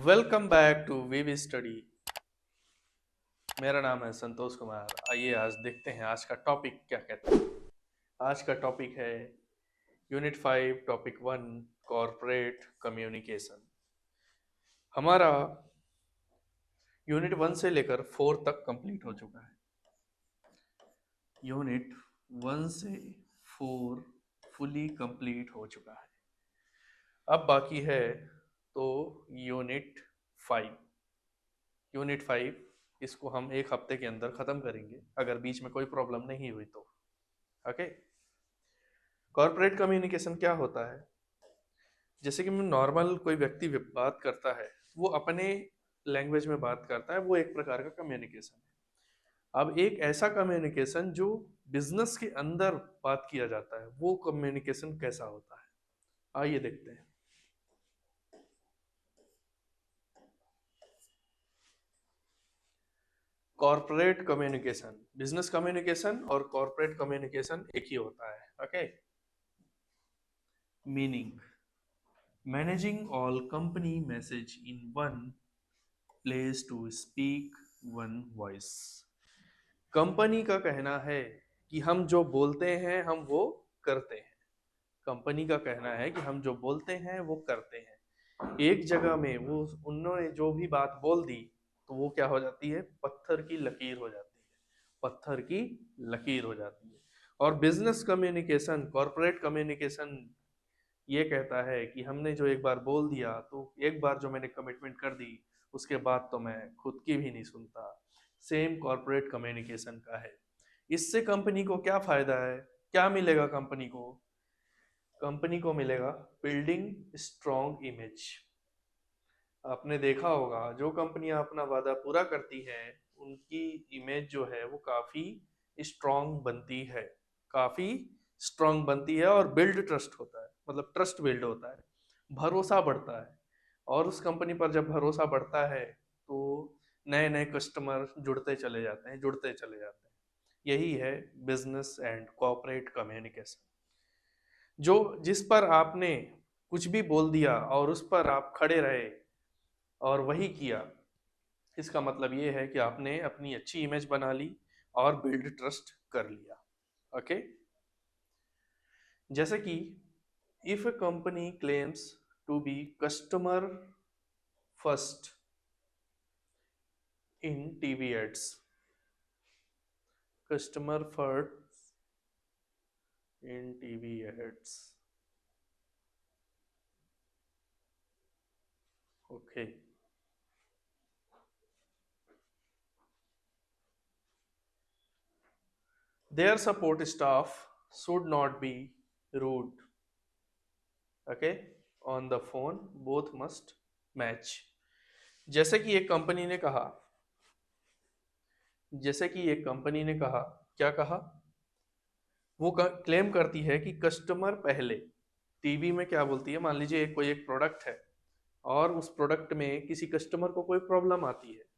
Welcome back to VV study. मेरा नाम है संतोष कुमार। आइए आज देखते हैं आज का टॉपिक क्या कहते हैं। आज का टॉपिक है यूनिट 5 टॉपिक 1 कॉरपोरेट कम्युनिकेशन। हमारा यूनिट 1 से लेकर 4 तक कंप्लीट हो चुका है। यूनिट 1 से 4 फुली कंप्लीट हो चुका है। अब बाकी है तो यूनिट 5। यूनिट 5 इसको हम एक हफ्ते के अंदर ख़त्म करेंगे अगर बीच में कोई प्रॉब्लम नहीं हुई तो। ओके। कॉर्पोरेट कम्युनिकेशन क्या होता है? जैसे कि नॉर्मल कोई व्यक्ति बात करता है, वो अपने लैंग्वेज में बात करता है, वो एक प्रकार का कम्युनिकेशन है। अब एक ऐसा कम्युनिकेशन जो बिजनेस के अंदर बात किया जाता है, वो कम्युनिकेशन कैसा होता है, आइए देखते हैं। कॉर्पोरेट कम्युनिकेशन, बिजनेस कम्युनिकेशन और कॉर्पोरेट कम्युनिकेशन एक ही होता है। Okay. Meaning: managing all company message in one place to speak one voice. Company का कहना है कि हम जो बोलते हैं हम वो करते हैं। कंपनी का कहना है कि हम जो बोलते हैं वो करते हैं। एक जगह में वो उन्होंने जो भी बात बोल दी तो वो क्या हो जाती है, पत्थर की लकीर हो जाती है। पत्थर की लकीर हो जाती है। और बिजनेस कम्युनिकेशन, कॉर्पोरेट कम्युनिकेशन ये कहता है कि हमने जो एक बार बोल दिया तो एक बार जो मैंने कमिटमेंट कर दी उसके बाद तो मैं खुद की भी नहीं सुनता। सेम कॉर्पोरेट कम्युनिकेशन का है। इससे कंपनी को क्या फायदा है, क्या मिलेगा कंपनी को? कंपनी को मिलेगा बिल्डिंग स्ट्रॉन्ग इमेज। आपने देखा होगा जो कंपनियां अपना वादा पूरा करती हैं उनकी इमेज जो है वो काफी स्ट्रॉन्ग बनती है। काफी स्ट्रॉन्ग बनती है और बिल्ड ट्रस्ट होता है, मतलब ट्रस्ट बिल्ड होता है, भरोसा बढ़ता है। और उस कंपनी पर जब भरोसा बढ़ता है तो नए नए कस्टमर जुड़ते चले जाते हैं, जुड़ते चले जाते हैं। यही है बिजनेस एंड कॉर्पोरेट कम्युनिकेशन। जो जिस पर आपने कुछ भी बोल दिया और उस पर आप खड़े रहे और वही किया, इसका मतलब ये है कि आपने अपनी अच्छी इमेज बना ली और बिल्ड ट्रस्ट कर लिया। ओके। जैसे कि if a company claims to be customer first in TV ads, customer first in TV ads. Okay. Their support staff should not be rude. Okay, on the phone both must match. जैसे कि एक company ने कहा, जैसे कि एक company ने कहा, क्या कहा? वो क्लेम करती है कि कस्टमर पहले। टीवी में क्या बोलती है, मान लीजिए कोई एक प्रोडक्ट है और उस प्रोडक्ट में किसी कस्टमर को कोई प्रॉब्लम आती है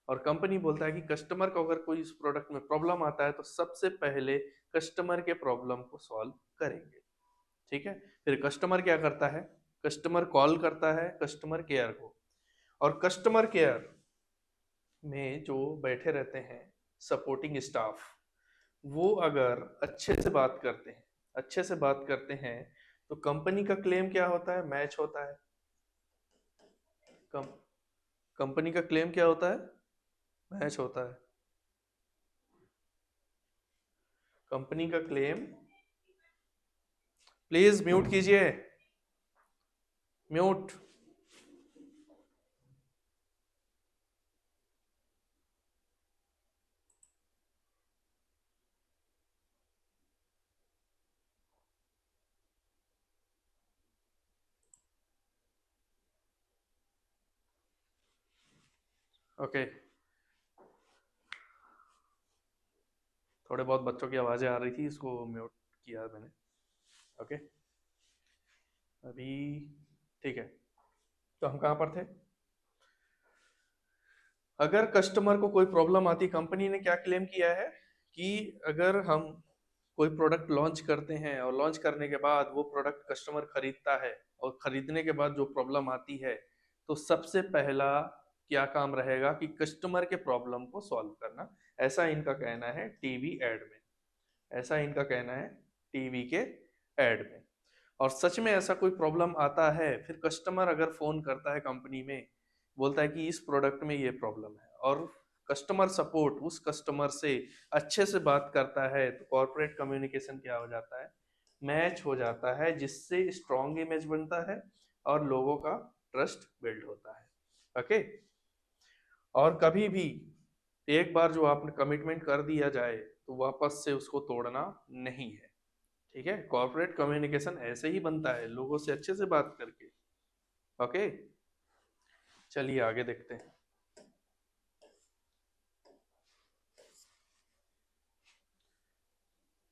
और कंपनी बोलता है कि कस्टमर को अगर कोई इस प्रोडक्ट में प्रॉब्लम आता है तो सबसे पहले कस्टमर के प्रॉब्लम को सॉल्व करेंगे। ठीक है। फिर कस्टमर क्या करता है, कस्टमर कॉल करता है कस्टमर केयर को, और कस्टमर केयर में जो बैठे रहते हैं सपोर्टिंग स्टाफ, वो अगर अच्छे से बात करते हैं, अच्छे से बात करते हैं तो कंपनी का क्लेम क्या होता है, मैच होता है। कम कंपनी का क्लेम क्या होता है, मैच होता है। कंपनी का क्लेम, प्लीज म्यूट कीजिए, म्यूट। ओके। थोड़े बहुत बच्चों की आवाजें आ रही थी, इसको म्यूट किया मैंने। ओके। अभी ठीक है। तो हम कहाँ पर थे? अगर कस्टमर को कोई प्रॉब्लम आती, कंपनी ने क्या क्लेम किया है कि अगर हम कोई प्रोडक्ट लॉन्च करते हैं और लॉन्च करने के बाद वो प्रोडक्ट कस्टमर खरीदता है और खरीदने के बाद जो प्रॉब्लम आती है तो सबसे पहला क्या काम रहेगा कि कस्टमर के प्रॉब्लम को सॉल्व करना। ऐसा इनका कहना है टीवी एड में, ऐसा इनका कहना है टीवी के एड में। और सच में ऐसा कोई प्रॉब्लम आता है, फिर कस्टमर अगर फोन करता है कंपनी में, बोलता है कि इस प्रोडक्ट में ये प्रॉब्लम है, और कस्टमर सपोर्ट उस कस्टमर से अच्छे से बात करता है, तो कॉर्पोरेट कम्युनिकेशन क्या हो जाता है, मैच हो जाता है, जिससे स्ट्रॉन्ग इमेज बनता है और लोगों का ट्रस्ट बिल्ड होता है। ओके। और कभी भी एक बार जो आपने कमिटमेंट कर दिया जाए तो वापस से उसको तोड़ना नहीं है। ठीक है, कॉर्पोरेट कम्युनिकेशन ऐसे ही बनता है, लोगों से अच्छे से बात करके। ओके, चलिए आगे देखते हैं।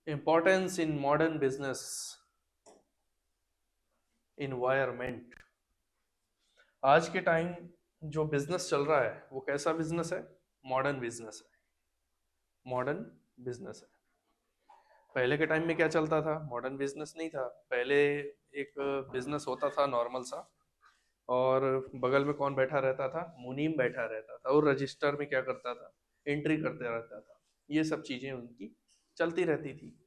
Importance in modern business environment. आज के टाइम जो बिजनेस चल रहा है वो कैसा बिजनेस है? मॉडर्न बिजनेस है, मॉडर्न बिजनेस है। पहले के टाइम में क्या चलता था? मॉडर्न बिजनेस नहीं था। पहले एक बिजनेस होता था नॉर्मल सा, और बगल में कौन बैठा रहता था? मुनीम बैठा रहता था, और रजिस्टर में क्या करता था? एंट्री करते रहता था। ये सब चीजें उनकी चलती रहती थी।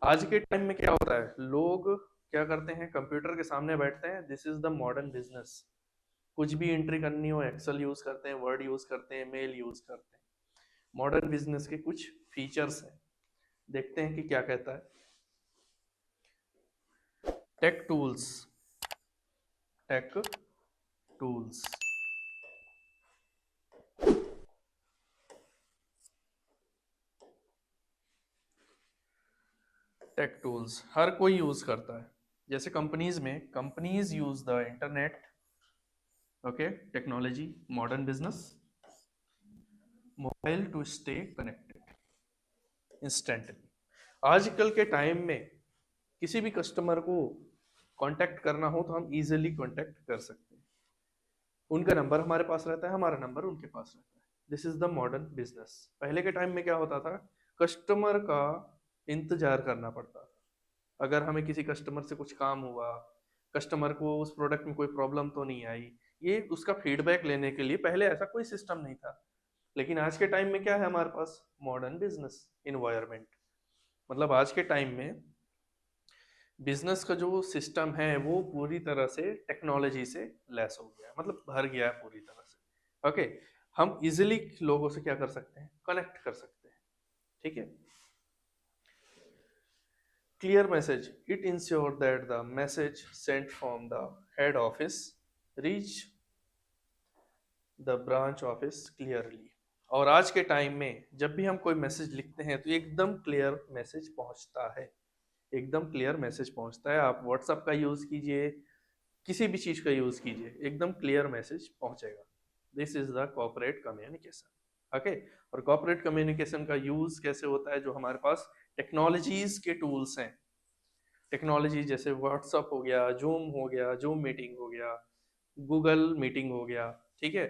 आज के टाइम में क्या होता है? लोग क्या करते हैं? कंप्यूटर के सामने बैठते हैं। This is the modern business. कुछ भी एंट्री करनी हो, एक्सेल यूज करते हैं, वर्ड यूज करते हैं, मेल यूज करते हैं। मॉडर्न बिजनेस के कुछ फीचर्स हैं, देखते हैं कि क्या कहता है। Tech tools, tech tools. Tech tools हर कोई यूज करता है। जैसे कंपनीज में, companies use the internet, okay, technology, modern business, mobile to stay connected instantly. आजकल के टाइम में किसी भी कस्टमर को कांटेक्ट करना हो तो हम इजीली कांटेक्ट कर सकते हैं। उनका नंबर हमारे पास रहता है, हमारा नंबर उनके पास रहता है। This is the modern business. पहले के टाइम में क्या होता था? कस्टमर का इंतजार करना पड़ता था। अगर हमें किसी कस्टमर से कुछ काम हुआ, कस्टमर को उस प्रोडक्ट में कोई प्रॉब्लम तो नहीं आई, ये उसका फीडबैक लेने के लिए पहले ऐसा कोई सिस्टम नहीं था। लेकिन आज के टाइम में क्या है हमारे पास? Modern business environment. मतलब आज के टाइम में बिजनेस का जो सिस्टम है वो पूरी तरह से टेक्नोलॉजी से लैस हो गया है, मतलब भर गया है पूरी तरह से। ओके, हम इजिली लोगों से क्या कर सकते हैं? कनेक्ट कर सकते हैं। ठीक है। Clear message. It ensures that the message sent from the head office reach the branch office clearly. और आज के टाइम में जब भी हम कोई मैसेज लिखते हैं तो एकदम क्लियर मैसेज पहुंचता है, एकदम क्लियर मैसेज पहुंचता है। आप व्हाट्सएप का यूज कीजिए, किसी भी चीज का यूज कीजिए, एकदम क्लियर मैसेज पहुंचेगा। This is the corporate communication. Okay. और कॉर्पोरेट कम्युनिकेशन का यूज कैसे होता है? जो हमारे पास टेक्नोलॉजीज के टूल्स हैं, टेक्नोलॉजी जैसे व्हाट्सअप हो गया, जूम हो गया, जूम मीटिंग हो गया, गूगल मीटिंग हो गया। ठीक है,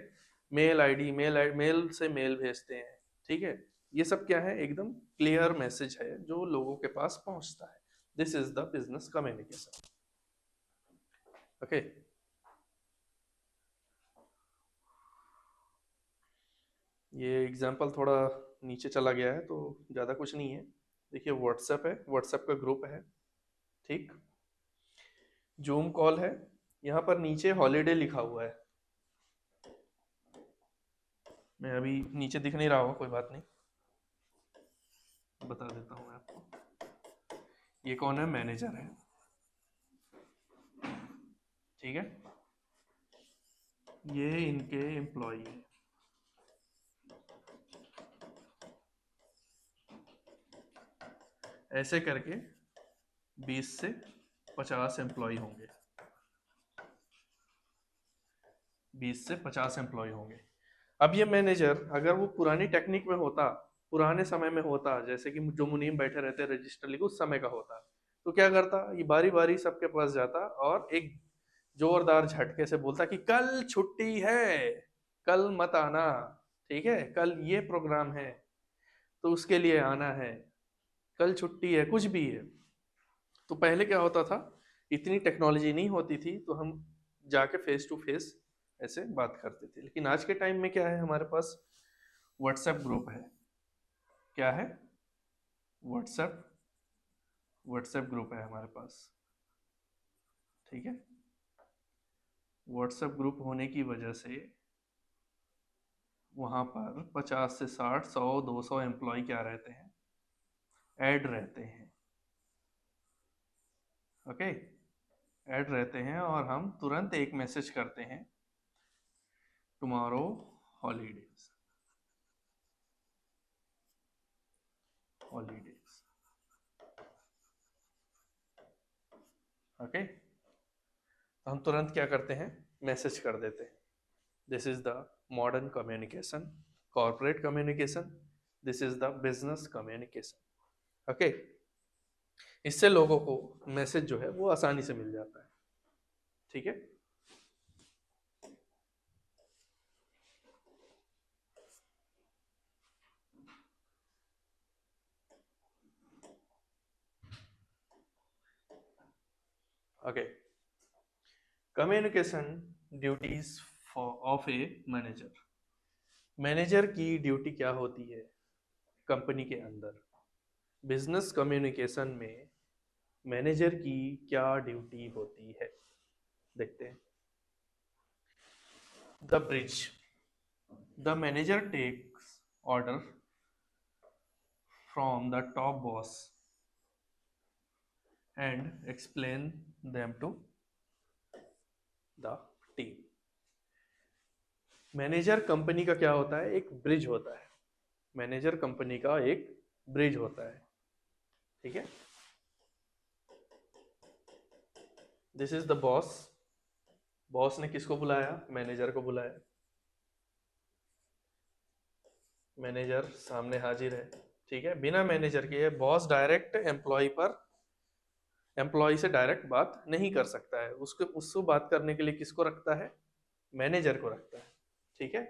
मेल आईडी, मेल से मेल भेजते हैं। ठीक है, ये सब क्या है? एकदम क्लियर मैसेज है जो लोगों के पास पहुंचता है। This is the business communication. Okay. ये एग्जाम्पल थोड़ा नीचे चला गया है तो ज़्यादा कुछ नहीं है। देखिए व्हाट्सएप है, व्हाट्सएप का ग्रुप है। ठीक, जूम कॉल है, यहाँ पर नीचे हॉलीडे लिखा हुआ है। मैं अभी नीचे दिख नहीं रहा हूँ, कोई बात नहीं, बता देता हूँ मैं आपको। ये कौन है? मैनेजर है। ठीक है, ये इनके एम्प्लॉय है। ऐसे करके 20 से 50 एम्प्लॉय होंगे, 20 से 50 एम्प्लॉय होंगे। अब ये मैनेजर अगर वो पुरानी टेक्निक में होता, पुराने समय में होता, जैसे कि जो मुनीम बैठे रहते रजिस्टर लिखे उस समय का होता, तो क्या करता? ये बारी बारी सबके पास जाता और एक जोरदार झटके से बोलता कि कल छुट्टी है, कल मत आना। ठीक है, कल ये प्रोग्राम है तो उसके लिए आना है, कल छुट्टी है, कुछ भी है। तो पहले क्या होता था? इतनी टेक्नोलॉजी नहीं होती थी, तो हम जाके फेस टू फेस ऐसे बात करते थे। लेकिन आज के टाइम में क्या है, हमारे पास व्हाट्सएप ग्रुप है। क्या है? व्हाट्सएप व्हाट्सएप ग्रुप है हमारे पास। ठीक है, व्हाट्सएप ग्रुप होने की वजह से वहाँ पर 50 से 60, 100, 200 एम्प्लॉय क्या रहते हैं, ऐड रहते हैं। ओके, ऐड रहते हैं और हम तुरंत एक मैसेज करते हैं, टुमारो हॉलीडेज, हॉलीडेज। ओके, तो हम तुरंत क्या करते हैं, मैसेज कर देते हैं। This is the modern communication, corporate communication, this is the business communication. Okay, इससे लोगों को मैसेज जो है वो आसानी से मिल जाता है। ठीक है, okay. Communication duties of a manager. Manager की ड्यूटी क्या होती है कंपनी के अंदर? बिजनेस कम्युनिकेशन में मैनेजर की क्या ड्यूटी होती है, देखते हैं। The bridge, the manager takes order from the top boss and explain them to the team. Manager company का क्या होता है, एक ब्रिज होता है। मैनेजर कंपनी का एक ब्रिज होता है। ठीक है, this is the boss. Boss ने किसको बुलाया, मैनेजर को बुलाया। मैनेजर सामने हाजिर है। ठीक है, बिना मैनेजर के बॉस डायरेक्ट एम्प्लॉय पर, एम्प्लॉय से डायरेक्ट बात नहीं कर सकता है। उसको उसको बात करने के लिए किसको रखता है, मैनेजर को रखता है। ठीक है,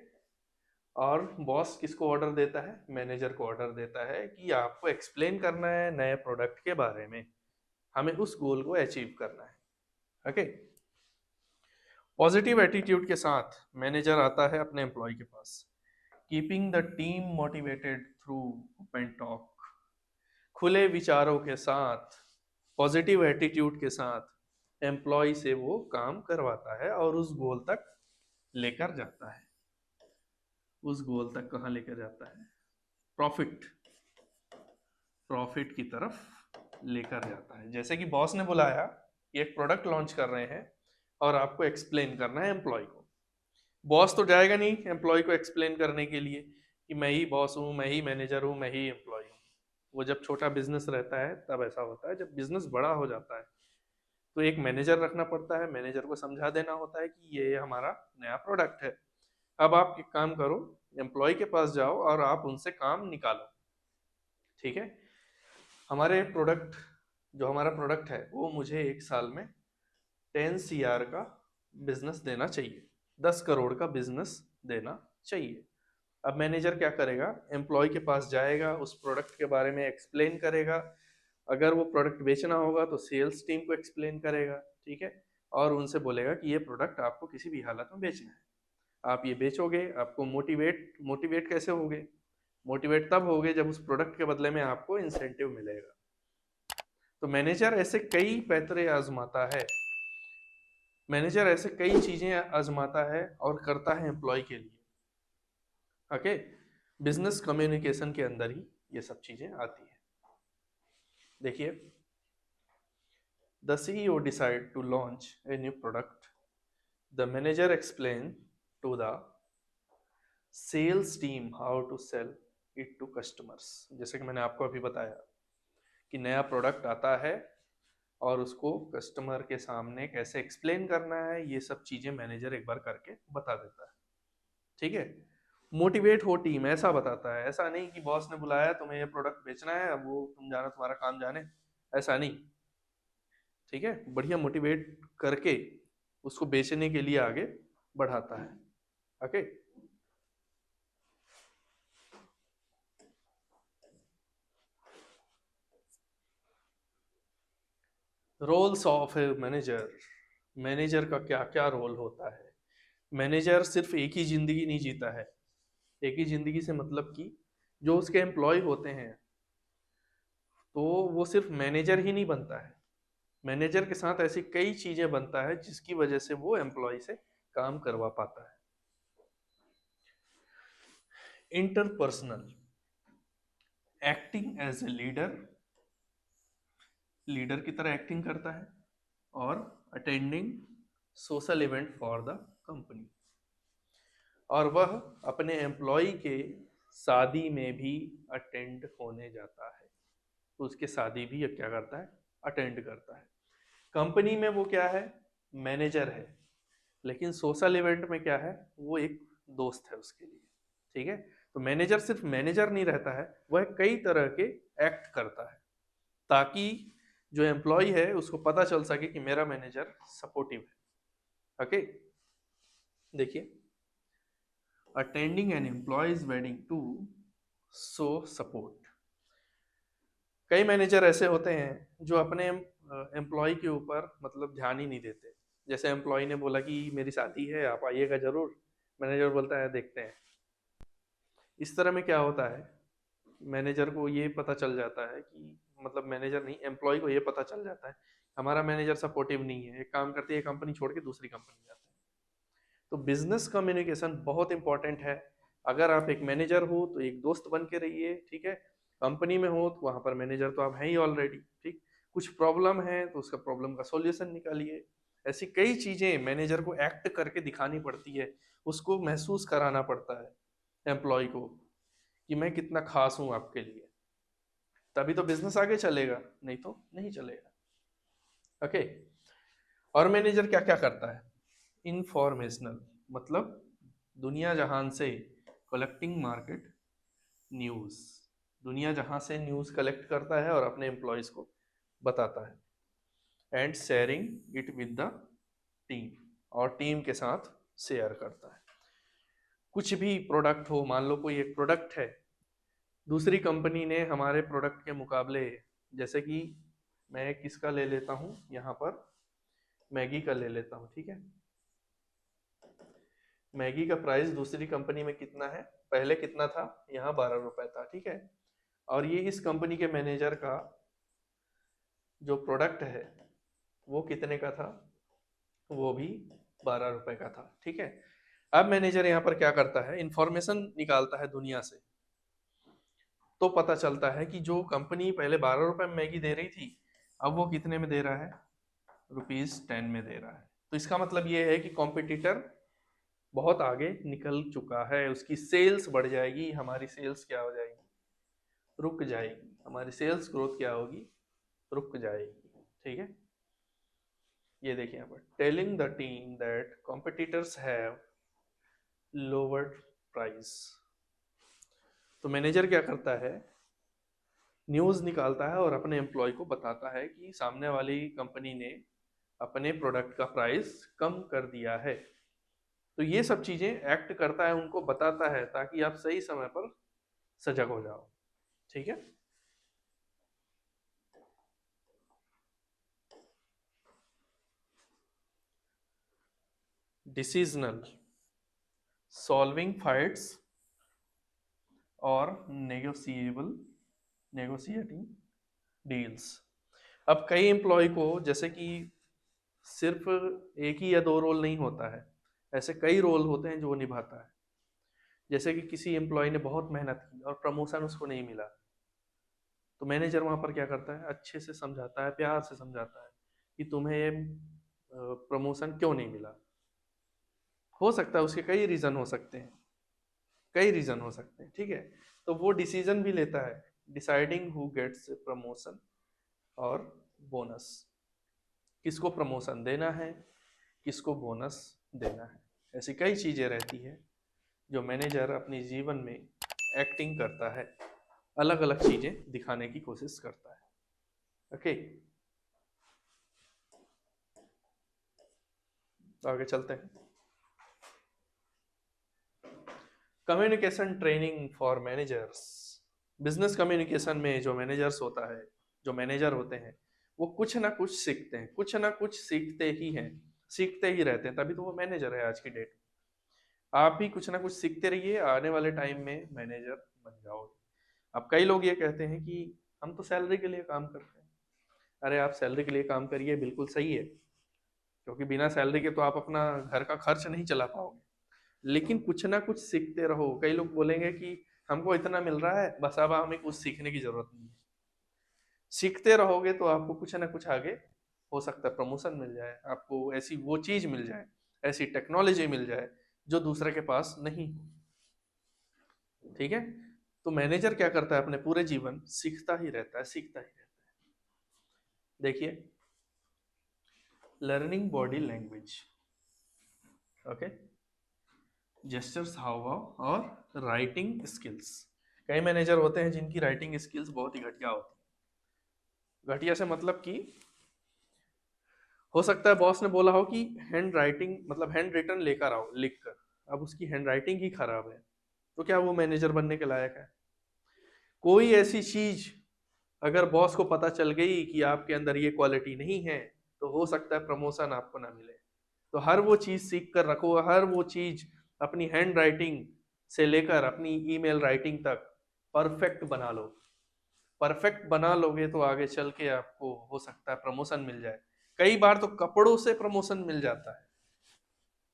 और बॉस किसको ऑर्डर देता है, मैनेजर को ऑर्डर देता है कि आपको एक्सप्लेन करना है नए प्रोडक्ट के बारे में, हमें उस गोल को अचीव करना है। ओके, पॉजिटिव एटीट्यूड के साथ मैनेजर आता है अपने एम्प्लॉय के पास। Keeping the team motivated through open talk. खुले विचारों के साथ, पॉजिटिव एटीट्यूड के साथ एम्प्लॉय से वो काम करवाता है और उस गोल तक लेकर जाता है। उस गोल तक कहाँ लेकर जाता है, प्रॉफिट, प्रॉफिट की तरफ लेकर जाता है। जैसे कि बॉस ने बुलाया कि एक प्रोडक्ट लॉन्च कर रहे हैं और आपको एक्सप्लेन करना है एम्प्लॉय को। बॉस तो जाएगा नहीं एम्प्लॉय को एक्सप्लेन करने के लिए कि मैं ही बॉस हूँ, मैं ही मैनेजर हूँ, मैं ही एम्प्लॉय हूँ। वो जब छोटा बिजनेस रहता है तब ऐसा होता है। जब बिजनेस बड़ा हो जाता है तो एक मैनेजर रखना पड़ता है। मैनेजर को समझा देना होता है कि ये हमारा नया प्रोडक्ट है, अब आप एक काम करो, एम्प्लॉय के पास जाओ और आप उनसे काम निकालो। ठीक है, हमारे प्रोडक्ट, जो हमारा प्रोडक्ट है वो मुझे एक साल में 10 CR का बिजनेस देना चाहिए, 10 करोड़ का बिजनेस देना चाहिए। अब मैनेजर क्या करेगा, एम्प्लॉय के पास जाएगा, उस प्रोडक्ट के बारे में एक्सप्लेन करेगा। अगर वो प्रोडक्ट बेचना होगा तो सेल्स टीम को एक्सप्लेन करेगा। ठीक है, और उनसे बोलेगा कि ये प्रोडक्ट आपको किसी भी हालत में बेचना है, आप ये बेचोगे। आपको मोटिवेट मोटिवेट कैसे होगे, मोटिवेट तब होगे जब उस प्रोडक्ट के बदले में आपको इंसेंटिव मिलेगा। तो मैनेजर ऐसे कई पैतरे आजमाता है, मैनेजर ऐसे कई चीजें आजमाता है और करता है एम्प्लॉय के लिए। ओके, बिजनेस कम्युनिकेशन के अंदर ही ये सब चीजें आती है। देखिए, the CEO decide to launch a new product, the manager explain to the sales team how to sell it to customers. जैसे कि मैंने आपको अभी बताया कि नया प्रोडक्ट आता है और उसको कस्टमर के सामने कैसे एक्सप्लेन करना है, ये सब चीजें मैनेजर एक बार करके बता देता है। ठीक है, मोटिवेट हो टीम, ऐसा बताता है। ऐसा नहीं कि बॉस ने बुलाया तुम्हें ये प्रोडक्ट बेचना है, अब वो तुम जानो, तुम्हारा काम जाने, ऐसा नहीं। ठीक है, बढ़िया मोटिवेट करके उसको बेचने के लिए आगे बढ़ाता है। Okay, roles of a manager. Manager का क्या क्या रोल होता है? मैनेजर सिर्फ एक ही जिंदगी नहीं जीता है। एक ही जिंदगी से मतलब कि जो उसके एम्प्लॉय होते हैं, तो वो सिर्फ मैनेजर ही नहीं बनता है। मैनेजर के साथ ऐसी कई चीजें बनता है जिसकी वजह से वो एम्प्लॉय से काम करवा पाता है। Interpersonal, acting as a leader, leader की तरह एक्टिंग करता है। और attending social event for the company, और वह अपने एम्प्लॉय के शादी में भी अटेंड होने जाता है। तो उसके शादी भी क्या करता है, अटेंड करता है। कंपनी में वो क्या है, मैनेजर है, लेकिन सोशल इवेंट में क्या है, वो एक दोस्त है उसके लिए। ठीक है, तो मैनेजर सिर्फ मैनेजर नहीं रहता है, वह कई तरह के एक्ट करता है ताकि जो एम्प्लॉय है उसको पता चल सके कि मेरा मैनेजर सपोर्टिव है। ओके, देखिए, attending an employees wedding to show support. कई मैनेजर ऐसे होते हैं जो अपने एम्प्लॉय के ऊपर मतलब ध्यान ही नहीं देते। जैसे एम्प्लॉय ने बोला कि मेरी शादी है, आप आइएगा जरूर, मैनेजर बोलता है देखते हैं। इस तरह में क्या होता है, मैनेजर को ये पता चल जाता है कि, मतलब मैनेजर नहीं, एम्प्लॉय को ये पता चल जाता है हमारा मैनेजर सपोर्टिव नहीं है, एक काम करते हैं कंपनी छोड़ के दूसरी कंपनी जाते हैं। तो बिजनेस कम्युनिकेशन बहुत इंपॉर्टेंट है। अगर आप एक मैनेजर हो तो एक दोस्त बन के रहिए, ठीक है। कंपनी में हो तो वहां पर मैनेजर तो आप हैं ही ऑलरेडी, ठीक। कुछ प्रॉब्लम है तो उसका प्रॉब्लम का सॉल्यूशन निकालिए। ऐसी कई चीजें मैनेजर को एक्ट करके दिखानी पड़ती है, उसको महसूस कराना पड़ता है एम्प्लॉय को कि मैं कितना खास हूं आपके लिए। तभी तो बिजनेस आगे चलेगा, नहीं तो नहीं चलेगा। ओके, और मैनेजर क्या क्या करता है, इंफॉर्मेशनल, मतलब दुनिया जहान से, कलेक्टिंग मार्केट न्यूज, दुनिया जहां से न्यूज कलेक्ट करता है और अपने एम्प्लॉयज को बताता है। And sharing it with the team, और टीम के साथ शेयर करता है। कुछ भी प्रोडक्ट हो, मान लो कोई एक प्रोडक्ट है, दूसरी कंपनी ने हमारे प्रोडक्ट के मुकाबले, जैसे कि मैं किसका ले लेता हूँ यहाँ पर, मैगी का ले लेता हूँ, ठीक है। मैगी का प्राइस दूसरी कंपनी में कितना है, पहले कितना था, यहाँ 12 रुपए था, ठीक है। और ये इस कंपनी के मैनेजर का जो प्रोडक्ट है वो कितने का था, वो भी 12 रुपए का था, ठीक है। अब मैनेजर यहाँ पर क्या करता है, इंफॉर्मेशन निकालता है दुनिया से। तो पता चलता है कि जो कंपनी पहले 12 रुपए में मैगी दे रही थी, अब वो कितने में दे रहा है, ₹10 में दे रहा है। तो इसका मतलब ये है कि कॉम्पिटिटर बहुत आगे निकल चुका है, उसकी सेल्स बढ़ जाएगी, हमारी सेल्स क्या हो जाएगी, रुक जाएगी। हमारी सेल्स ग्रोथ क्या होगी, रुक जाएगी, ठीक है। ये देखिए यहाँ पर, telling the team that competitors have lowered price. तो मैनेजर क्या करता है, न्यूज निकालता है और अपने एम्प्लॉय को बताता है कि सामने वाली कंपनी ने अपने प्रोडक्ट का प्राइस कम कर दिया है। तो ये सब चीजें एक्ट करता है, उनको बताता है ताकि आप सही समय पर सजग हो जाओ, ठीक है। डिसीजनल, सॉल्विंग फाइट्स और नेगोशिएटिंग डील्स। अब कई एम्प्लॉय को, जैसे कि सिर्फ एक ही या दो रोल नहीं होता है, ऐसे कई रोल होते हैं जो वो निभाता है। जैसे कि किसी एम्प्लॉय ने बहुत मेहनत की और प्रमोशन उसको नहीं मिला, तो मैनेजर वहां पर क्या करता है, अच्छे से समझाता है, प्यार से समझाता है कि तुम्हें ये प्रमोशन क्यों नहीं मिला। हो सकता है उसके कई रीजन हो सकते हैं, कई रीजन हो सकते हैं, ठीक है। तो वो डिसीजन भी लेता है, डिसाइडिंग हु गेट्स प्रमोशन और बोनस, किसको प्रमोशन देना है, किसको बोनस देना है। ऐसी कई चीजें रहती है जो मैनेजर अपने जीवन में एक्टिंग करता है, अलग अलग चीजें दिखाने की कोशिश करता है। ओके, तो आगे चलते हैं। Communication training for managers. Business communication में जो मैनेजर्स होता है, जो मैनेजर होते हैं, वो कुछ ना कुछ सीखते हैं, कुछ ना कुछ सीखते ही हैं, सीखते ही रहते हैं, तभी तो वो मैनेजर है आज की डेट में। आप भी कुछ ना कुछ सीखते रहिए, आने वाले टाइम में मैनेजर बन जाओगे। अब कई लोग ये कहते हैं कि हम तो सैलरी के लिए काम करते हैं। अरे आप सैलरी के लिए काम करिए, बिल्कुल सही है, क्योंकि बिना सैलरी के तो आप अपना घर का खर्च नहीं चला पाओगे। लेकिन कुछ ना कुछ सीखते रहो। कई लोग बोलेंगे कि हमको इतना मिल रहा है, बस अब हमें कुछ सीखने की जरूरत नहीं है। सीखते रहोगे तो आपको कुछ ना कुछ आगे हो सकता है प्रमोशन मिल जाए, आपको ऐसी वो चीज मिल जाए, ऐसी टेक्नोलॉजी मिल जाए जो दूसरे के पास नहीं हो। ठीक है। तो मैनेजर क्या करता है, अपने पूरे जीवन सीखता ही रहता है, सीखता ही रहता है। देखिए, learning body language, okay, gestures, हाव भाव और राइटिंग स्किल्स। कई मैनेजर होते हैं जिनकी राइटिंग स्किल्स बहुत ही घटिया होती है। घटिया से मतलब कि हो सकता है बॉस ने बोला हो कि हैंड राइटिंग मतलब हैंड रिटन लेकर आओ लिख कर, अब उसकी हैंड राइटिंग ही खराब है, तो क्या वो मैनेजर बनने के लायक है? कोई ऐसी चीज अगर बॉस को पता चल गई कि आपके अंदर ये क्वालिटी नहीं है, तो हो सकता है प्रमोशन आपको ना मिले। तो हर वो चीज सीख कर रखो, हर वो चीज अपनी हैंड राइटिंग से लेकर अपनी ईमेल राइटिंग तक परफेक्ट बना लो। परफेक्ट बना लोगे तो आगे चल के आपको हो सकता है प्रमोशन मिल जाए। कई बार तो कपड़ों से प्रमोशन मिल जाता है,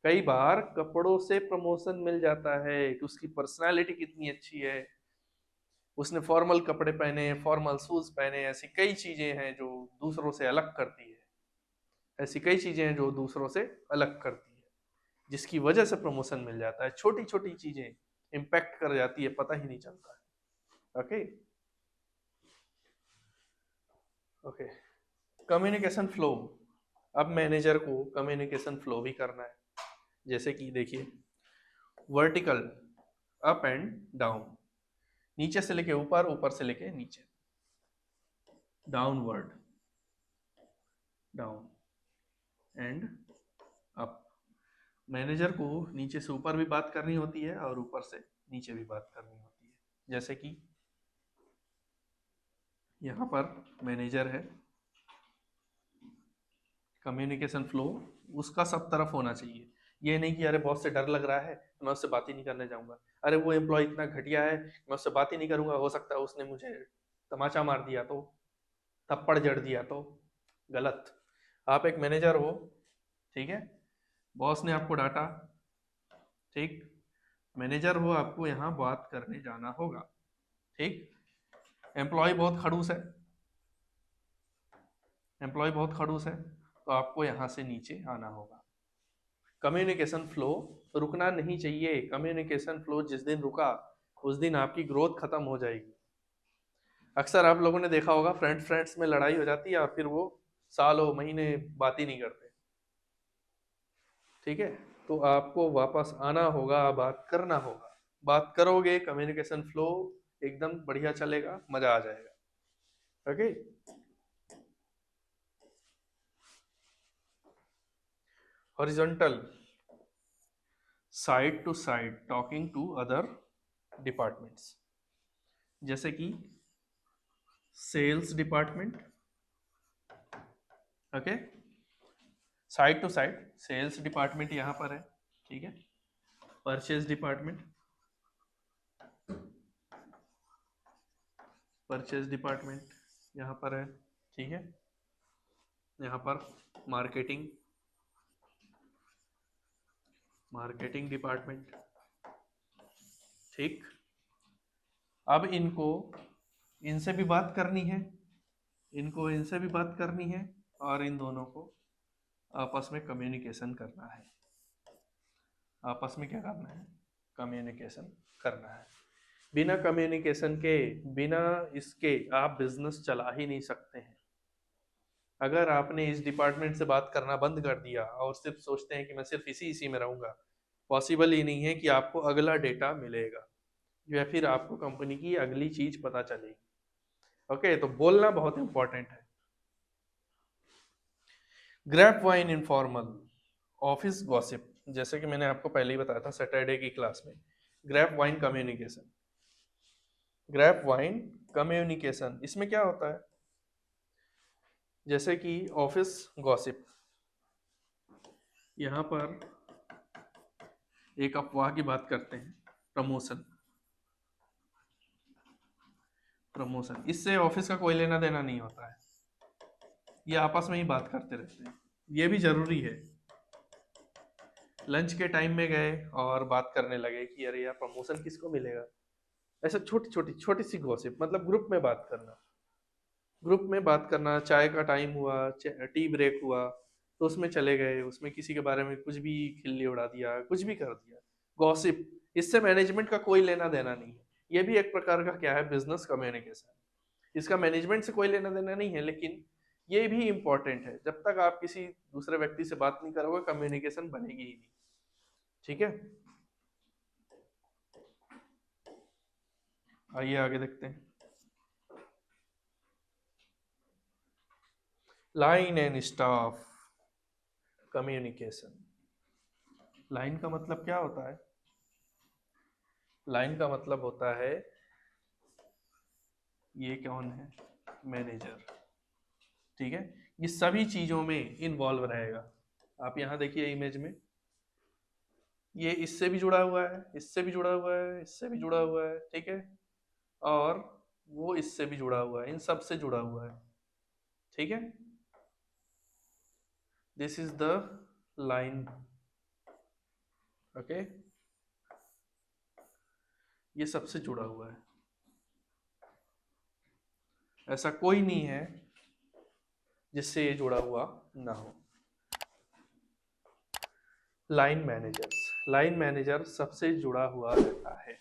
कई बार कपड़ों से प्रमोशन मिल जाता है कि उसकी पर्सनालिटी कितनी अच्छी है, उसने फॉर्मल कपड़े पहने, फॉर्मल शूज पहने, ऐसी कई चीजें हैं जो दूसरों से अलग करती है। ऐसी कई चीजें हैं जो दूसरों से अलग करती है, जिसकी वजह से प्रमोशन मिल जाता है। छोटी छोटी चीजें इम्पैक्ट कर जाती है, पता ही नहीं चलता है। ओके। Okay, communication flow. अब मैनेजर को कम्युनिकेशन फ्लो भी करना है। जैसे कि देखिए, वर्टिकल, अप एंड डाउन, नीचे से लेके ऊपर, ऊपर से लेके नीचे, downward, down and up. Manager को नीचे से ऊपर भी बात करनी होती है और ऊपर से नीचे भी बात करनी होती है। जैसे कि यहाँ पर मैनेजर है, कम्युनिकेशन फ्लो उसका सब तरफ होना चाहिए। ये नहीं कि अरे बॉस से डर लग रहा है तो मैं उससे बात ही नहीं करने जाऊंगा, अरे वो एम्प्लॉय इतना घटिया है मैं उससे बात ही नहीं करूंगा, हो सकता है उसने मुझे तमाचा मार दिया तो, थप्पड़ जड़ दिया तो। गलत। आप एक मैनेजर हो, ठीक है, बॉस ने आपको डांटा, ठीक, मैनेजर हो, आपको यहाँ बात करने जाना होगा, ठीक। एम्प्लॉय बहुत खड़ूस है, एम्प्लॉय बहुत खड़ूस है, तो आपको यहाँ से नीचे आना होगा। कम्युनिकेशन फ्लो रुकना नहीं चाहिए। कम्युनिकेशन फ्लो जिस दिन रुका उस दिन आपकी ग्रोथ खत्म हो जाएगी। अक्सर आप लोगों ने देखा होगा, फ्रेंड्स फ्रेंड्स में लड़ाई हो जाती है और फिर वो सालों महीने बात ही नहीं करते। ठीक है। तो आपको वापस आना होगा, बात करना होगा। बात करोगे, कम्युनिकेशन फ्लो एकदम बढ़िया चलेगा, मजा आ जाएगा। Okay. Horizontal, side to side talking to other departments, जैसे कि sales department, okay, side to side sales department यहाँ पर है, ठीक है। परचेज डिपार्टमेंट, परचेज डिपार्टमेंट यहाँ पर है, ठीक है। यहाँ पर मार्केटिंग, मार्केटिंग डिपार्टमेंट, ठीक। अब इनको इनसे भी बात करनी है, इनको इनसे भी बात करनी है, और इन दोनों को आपस में कम्युनिकेशन करना है। आपस में क्या करना है, कम्युनिकेशन करना है। बिना कम्युनिकेशन के, बिना इसके आप बिजनेस चला ही नहीं सकते हैं। अगर आपने इस डिपार्टमेंट से बात करना बंद कर दिया और सिर्फ सोचते हैं कि मैं सिर्फ इसी इसी में रहूंगा, पॉसिबल ही नहीं है कि आपको अगला डेटा मिलेगा या फिर आपको कंपनी की अगली चीज पता चलेगी। ओके, तो बोलना बहुत इंपॉर्टेंट है। Grab wine informal, office gossip, जैसे कि मैंने आपको पहले ही बताया था सैटरडे की क्लास में। Grab vine communication, grab vine communication, इसमें क्या होता है, जैसे कि ऑफिस गॉसिप, यहाँ पर एक अफवाह की बात करते हैं, प्रमोशन। प्रमोशन इससे ऑफिस का कोई लेना देना नहीं होता है, ये आपस में ही बात करते रहते हैं। ये भी जरूरी है। लंच के टाइम में गए और बात करने लगे कि अरे यार प्रमोशन किसको मिलेगा, ऐसा छोटी छोटी छोटी सी गॉसिप, मतलब ग्रुप में बात करना। ग्रुप में बात करना, चाय का टाइम हुआ, टी ब्रेक हुआ, तो उसमें चले गए, उसमें किसी के बारे में कुछ भी खिल्ली उड़ा दिया, कुछ भी कर दिया, गॉसिप। इससे मैनेजमेंट का कोई लेना देना नहीं है। ये भी एक प्रकार का क्या है, बिजनेस कम्युनिकेशन। इसका मैनेजमेंट से कोई लेना देना नहीं है, लेकिन ये भी इंपॉर्टेंट है। जब तक आप किसी दूसरे व्यक्ति से बात नहीं करोगे, कम्युनिकेशन बनेगी ही नहीं। ठीक है, आइए आगे देखते हैं। Line and staff communication. Line का मतलब क्या होता है? लाइन का मतलब होता है, ये कौन है, मैनेजर। ठीक है, ये सभी चीजों में इन्वॉल्व रहेगा। आप यहां देखिए इमेज में, ये इससे भी जुड़ा हुआ है, इससे भी जुड़ा हुआ है, इससे भी जुड़ा हुआ है, ठीक है, और वो इससे भी जुड़ा हुआ है, इन सब से जुड़ा हुआ है। ठीक है, this is the line. Okay, ये सबसे जुड़ा हुआ है, ऐसा कोई नहीं है जिससे ये जुड़ा हुआ ना हो। लाइन मैनेजर सबसे जुड़ा हुआ रहता है,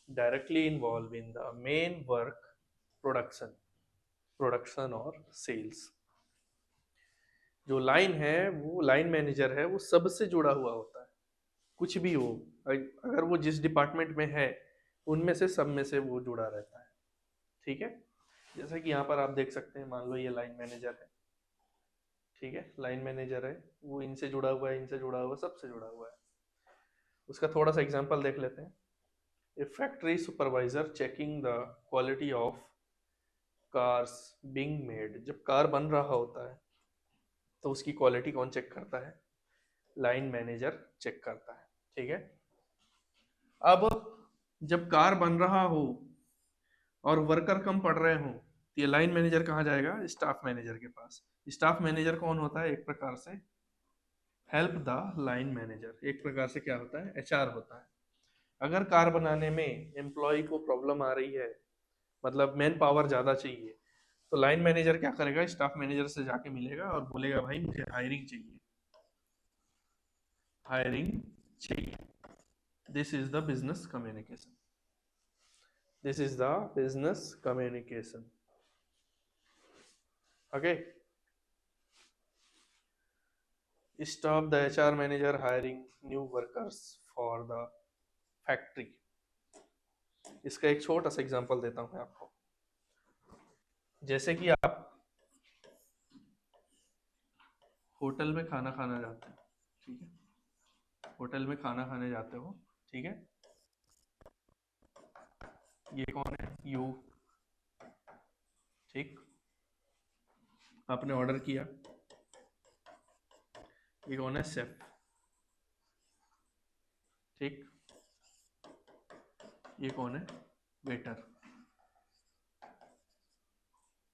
directly involve in the main work, production, production और सेल्स। जो लाइन है, वो लाइन मैनेजर है, वो सबसे जुड़ा हुआ होता है, कुछ भी हो। अगर वो जिस डिपार्टमेंट में है, उनमें से सब में से वो जुड़ा रहता है। ठीक है, जैसा कि यहाँ पर आप देख सकते हैं, मान लो ये लाइन मैनेजर है। ठीक है, लाइन मैनेजर है, वो इनसे जुड़ा हुआ है, इनसे जुड़ा हुआ है, सबसे जुड़ा हुआ है। उसका थोड़ा सा एग्जांपल देख लेते हैं। A factory supervisor checking the quality of cars being made. जब कार बन रहा होता है तो उसकी क्वालिटी कौन चेक करता है? लाइन मैनेजर चेक करता है। ठीक है, अब जब कार बन रहा हो और वर्कर कम पड़ रहे हो, तो ये लाइन मैनेजर कहाँ जाएगा? स्टाफ मैनेजर के पास। स्टाफ मैनेजर कौन होता है? एक प्रकार से हेल्प द लाइन मैनेजर, एक प्रकार से क्या होता है? एचआर होता है। अगर कार बनाने में एम्प्लॉय को प्रॉब्लम आ रही है, मतलब मैन पावर ज़्यादा चाहिए, तो लाइन मैनेजर क्या करेगा? स्टाफ मैनेजर से जाके मिलेगा और बोलेगा भाई मुझे हायरिंग चाहिए, हायरिंग चाहिए। This is the business communication, this is the business communication. Okay, stop the HR manager hiring new workers for the factory। इसका एक छोटा सा एग्जांपल देता हूं मैं आपको। जैसे कि आप होटल में खाना खाना जाते हैं, ठीक है, होटल में खाना खाने जाते हो, ठीक है, ये कौन है? यू। ठीक, आपने ऑर्डर किया, ये कौन है? शेफ। ठीक, ये कौन है? वेटर।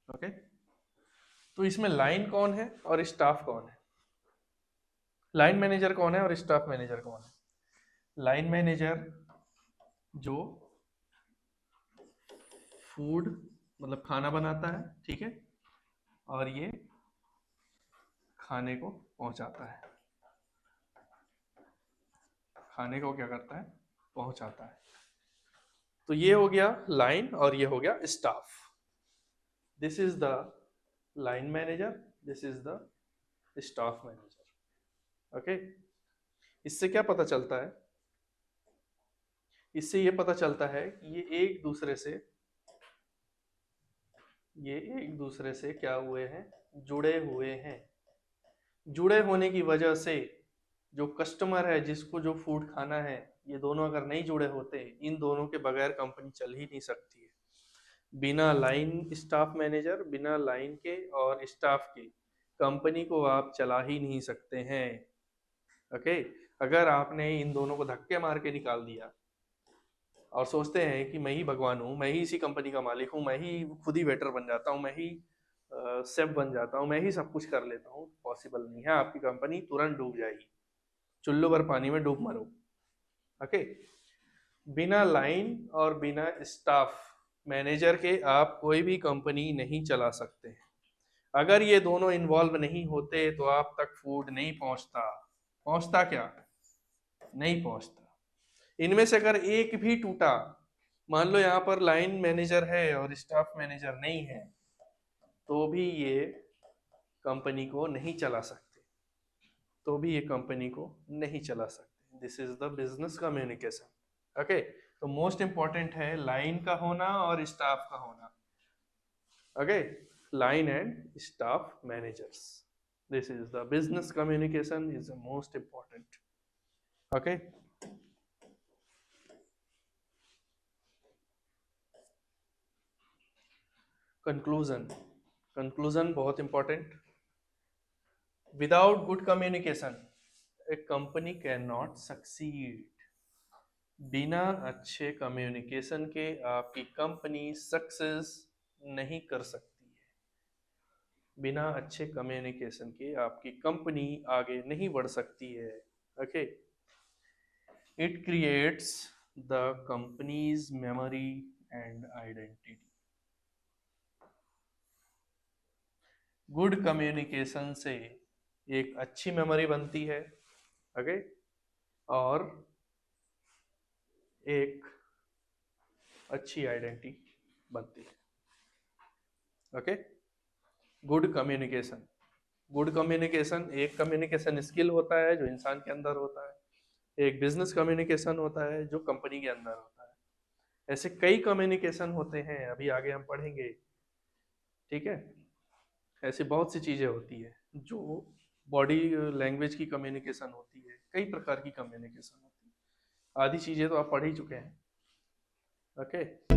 ओके, तो इसमें लाइन कौन है और स्टाफ कौन है? लाइन मैनेजर कौन है और स्टाफ मैनेजर कौन है? लाइन मैनेजर जो फूड, मतलब खाना बनाता है, ठीक है, और ये खाने को पहुंचाता है, खाने को क्या करता है? पहुंचाता है। तो ये हो गया लाइन और ये हो गया staff. This is the line manager, this is the staff manager. Okay, इससे क्या पता चलता है? इससे ये पता चलता है कि ये एक दूसरे से क्या हुए हैं? जुड़े हुए हैं। जुड़े होने की वजह से जो कस्टमर है, जिसको जो फूड खाना है, ये दोनों अगर नहीं जुड़े होते, इन दोनों के बगैर कंपनी चल ही नहीं सकती है। बिना लाइन स्टाफ मैनेजर, बिना लाइन के और स्टाफ के कंपनी को आप चला ही नहीं सकते हैं। ओके, अगर आपने इन दोनों को धक्के मार के निकाल दिया और सोचते हैं कि मैं ही भगवान हूँ, मैं ही इसी कंपनी का मालिक हूँ, मैं ही खुद ही वेटर बन जाता हूँ, मैं ही शेफ बन जाता हूँ, मैं ही सब कुछ कर लेता हूँ, पॉसिबल नहीं है। आपकी कंपनी तुरंत डूब जाएगी, चुल्लू भर पानी में डूब मरो। ओके। बिना लाइन और बिना स्टाफ मैनेजर के आप कोई भी कंपनी नहीं चला सकते। अगर ये दोनों इन्वॉल्व नहीं होते तो आप तक फूड नहीं पहुंचता। पहुंचता क्या? नहीं पहुंचता। इनमें से अगर एक भी टूटा, मान लो यहाँ पर लाइन मैनेजर है और स्टाफ मैनेजर नहीं है, तो भी ये कंपनी को नहीं चला सकते, तो भी ये कंपनी को नहीं चला सकते। This is the business communication. Okay. तो मोस्ट इंपॉर्टेंट है लाइन का होना और स्टाफ का होना। Okay. line and staff managers, this is the business communication is the most important. Okay. Conclusion बहुत important. Without good communication a company cannot succeed. बिना अच्छे कम्युनिकेशन के आपकी कंपनी सक्सेस नहीं कर सकती है। बिना अच्छे कम्युनिकेशन के आपकी कंपनी आगे नहीं बढ़ सकती है। Okay. It creates the company's memory and identity. Good communication से एक अच्छी मेमोरी बनती है, ओके, और एक अच्छी आइडेंटिटी बनती है। Okay. Good communication, good communication एक कम्युनिकेशन स्किल होता है जो इंसान के अंदर होता है, एक बिजनेस कम्युनिकेशन होता है जो कंपनी के अंदर होता है। ऐसे कई कम्युनिकेशन होते हैं, अभी आगे हम पढ़ेंगे। ठीक है। ऐसी बहुत सी चीज़ें होती है जो बॉडी लैंग्वेज की कम्युनिकेशन होती है, कई प्रकार की कम्युनिकेशन होती है। आधी चीज़ें तो आप पढ़ ही चुके हैं। ओके।